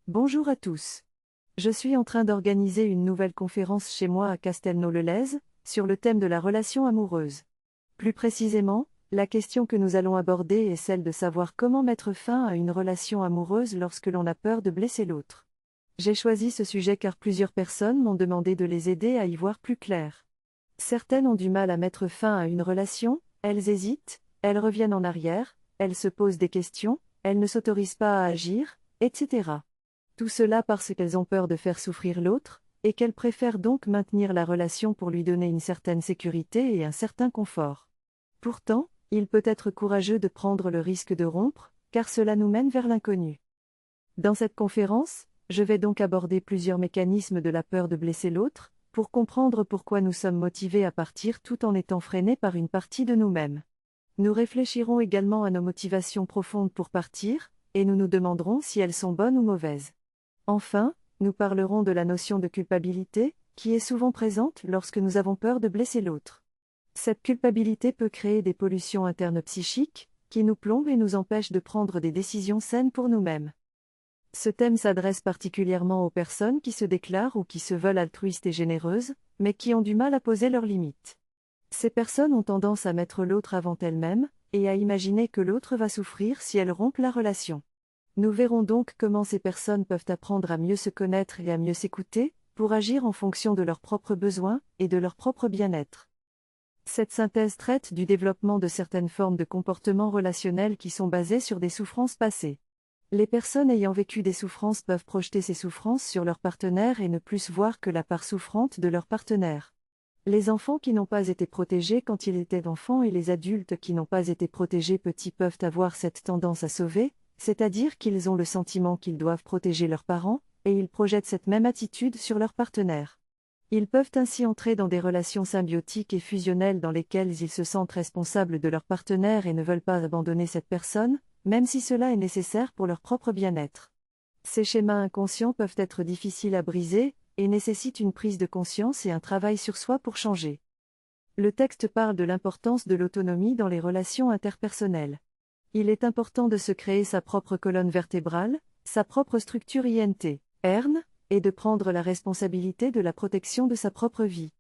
Bonjour à tous. Je suis en train d'organiser une nouvelle conférence chez moi à Castelnau-le-Lez, sur le thème de la relation amoureuse. Plus précisément, la question que nous allons aborder est celle de savoir comment mettre fin à une relation amoureuse lorsque l'on a peur de blesser l'autre. J'ai choisi ce sujet car plusieurs personnes m'ont demandé de les aider à y voir plus clair. Certaines ont du mal à mettre fin à une relation, elles hésitent, elles reviennent en arrière, elles se posent des questions, elles ne s'autorisent pas à agir, etc. Tout cela parce qu'elles ont peur de faire souffrir l'autre, et qu'elles préfèrent donc maintenir la relation pour lui donner une certaine sécurité et un certain confort. Pourtant, il peut être courageux de prendre le risque de rompre, car cela nous mène vers l'inconnu. Dans cette conférence, je vais donc aborder plusieurs mécanismes de la peur de blesser l'autre, pour comprendre pourquoi nous sommes motivés à partir tout en étant freinés par une partie de nous-mêmes. Nous réfléchirons également à nos motivations profondes pour partir, et nous nous demanderons si elles sont bonnes ou mauvaises. Enfin, nous parlerons de la notion de culpabilité, qui est souvent présente lorsque nous avons peur de blesser l'autre. Cette culpabilité peut créer des pollutions internes psychiques, qui nous plombent et nous empêchent de prendre des décisions saines pour nous-mêmes. Ce thème s'adresse particulièrement aux personnes qui se déclarent ou qui se veulent altruistes et généreuses, mais qui ont du mal à poser leurs limites. Ces personnes ont tendance à mettre l'autre avant elles-mêmes, et à imaginer que l'autre va souffrir si elles rompent la relation. Nous verrons donc comment ces personnes peuvent apprendre à mieux se connaître et à mieux s'écouter, pour agir en fonction de leurs propres besoins et de leur propre bien-être. Cette synthèse traite du développement de certaines formes de comportements relationnels qui sont basées sur des souffrances passées. Les personnes ayant vécu des souffrances peuvent projeter ces souffrances sur leur partenaire et ne plus voir que la part souffrante de leur partenaire. Les enfants qui n'ont pas été protégés quand ils étaient enfants et les adultes qui n'ont pas été protégés petits peuvent avoir cette tendance à sauver, c'est-à-dire qu'ils ont le sentiment qu'ils doivent protéger leurs parents, et ils projettent cette même attitude sur leur partenaire. Ils peuvent ainsi entrer dans des relations symbiotiques et fusionnelles dans lesquelles ils se sentent responsables de leur partenaire et ne veulent pas abandonner cette personne, même si cela est nécessaire pour leur propre bien-être. Ces schémas inconscients peuvent être difficiles à briser, et nécessitent une prise de conscience et un travail sur soi pour changer. Le texte parle de l'importance de l'autonomie dans les relations interpersonnelles. Il est important de se créer sa propre colonne vertébrale, sa propre structure interne, et de prendre la responsabilité de la protection de sa propre vie.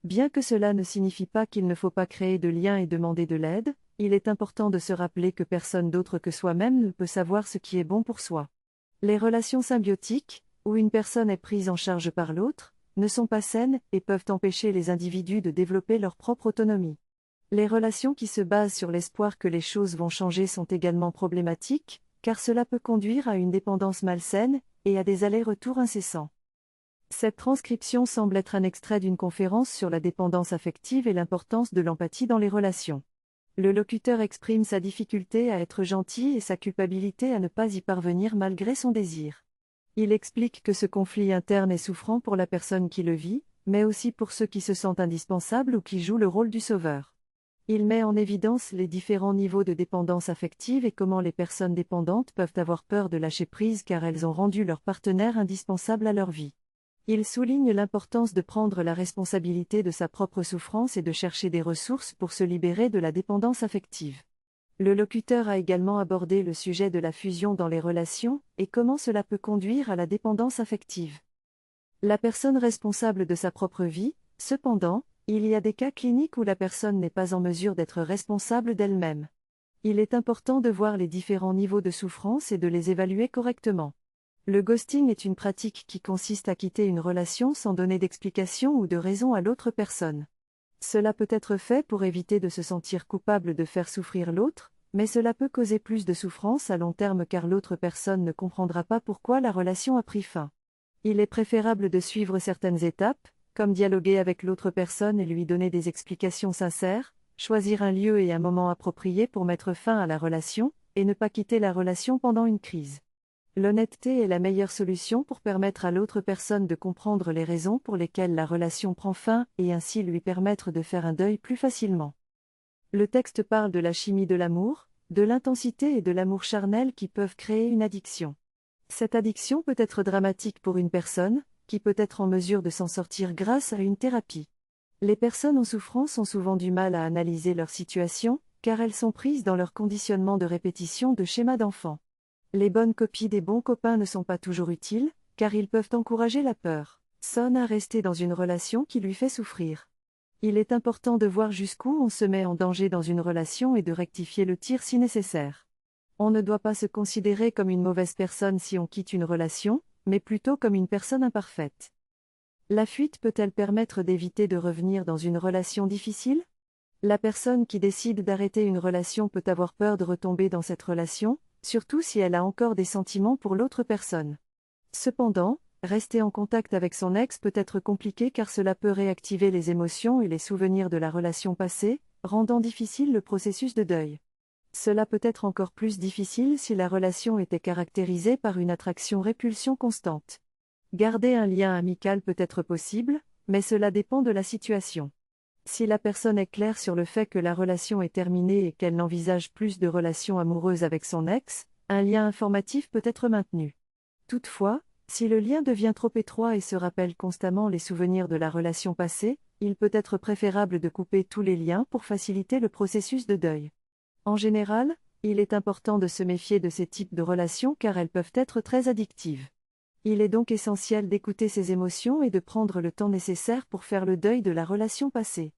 Bien que cela ne signifie pas qu'il ne faut pas créer de liens et demander de l'aide, il est important de se rappeler que personne d'autre que soi-même ne peut savoir ce qui est bon pour soi. Les relations symbiotiques, où une personne est prise en charge par l'autre, ne sont pas saines et peuvent empêcher les individus de développer leur propre autonomie. Les relations qui se basent sur l'espoir que les choses vont changer sont également problématiques, car cela peut conduire à une dépendance malsaine, et à des allers-retours incessants. Cette transcription semble être un extrait d'une conférence sur la dépendance affective et l'importance de l'empathie dans les relations. Le locuteur exprime sa difficulté à être gentil et sa culpabilité à ne pas y parvenir malgré son désir. Il explique que ce conflit interne est souffrant pour la personne qui le vit, mais aussi pour ceux qui se sentent indispensables ou qui jouent le rôle du sauveur. Il met en évidence les différents niveaux de dépendance affective et comment les personnes dépendantes peuvent avoir peur de lâcher prise car elles ont rendu leur partenaire indispensable à leur vie. Il souligne l'importance de prendre la responsabilité de sa propre souffrance et de chercher des ressources pour se libérer de la dépendance affective. Le locuteur a également abordé le sujet de la fusion dans les relations, et comment cela peut conduire à la dépendance affective. La personne responsable de sa propre vie, cependant, il y a des cas cliniques où la personne n'est pas en mesure d'être responsable d'elle-même. Il est important de voir les différents niveaux de souffrance et de les évaluer correctement. Le ghosting est une pratique qui consiste à quitter une relation sans donner d'explication ou de raison à l'autre personne. Cela peut être fait pour éviter de se sentir coupable de faire souffrir l'autre, mais cela peut causer plus de souffrance à long terme car l'autre personne ne comprendra pas pourquoi la relation a pris fin. Il est préférable de suivre certaines étapes, comme dialoguer avec l'autre personne et lui donner des explications sincères, choisir un lieu et un moment approprié pour mettre fin à la relation, et ne pas quitter la relation pendant une crise. L'honnêteté est la meilleure solution pour permettre à l'autre personne de comprendre les raisons pour lesquelles la relation prend fin et ainsi lui permettre de faire un deuil plus facilement. Le texte parle de la chimie de l'amour, de l'intensité et de l'amour charnel qui peuvent créer une addiction. Cette addiction peut être dramatique pour une personne, qui peut être en mesure de s'en sortir grâce à une thérapie. Les personnes en souffrance ont souvent du mal à analyser leur situation, car elles sont prises dans leur conditionnement de répétition de schémas d'enfant. Les bonnes copies des bons copains ne sont pas toujours utiles, car ils peuvent encourager la peur. Son à rester dans une relation qui lui fait souffrir. Il est important de voir jusqu'où on se met en danger dans une relation et de rectifier le tir si nécessaire. On ne doit pas se considérer comme une mauvaise personne si on quitte une relation, mais plutôt comme une personne imparfaite. La fuite peut-elle permettre d'éviter de revenir dans une relation difficile? La personne qui décide d'arrêter une relation peut avoir peur de retomber dans cette relation, surtout si elle a encore des sentiments pour l'autre personne. Cependant, rester en contact avec son ex peut être compliqué car cela peut réactiver les émotions et les souvenirs de la relation passée, rendant difficile le processus de deuil. Cela peut être encore plus difficile si la relation était caractérisée par une attraction-répulsion constante. Garder un lien amical peut être possible, mais cela dépend de la situation. Si la personne est claire sur le fait que la relation est terminée et qu'elle n'envisage plus de relations amoureuses avec son ex, un lien informatif peut être maintenu. Toutefois, si le lien devient trop étroit et se rappelle constamment les souvenirs de la relation passée, il peut être préférable de couper tous les liens pour faciliter le processus de deuil. En général, il est important de se méfier de ces types de relations car elles peuvent être très addictives. Il est donc essentiel d'écouter ses émotions et de prendre le temps nécessaire pour faire le deuil de la relation passée.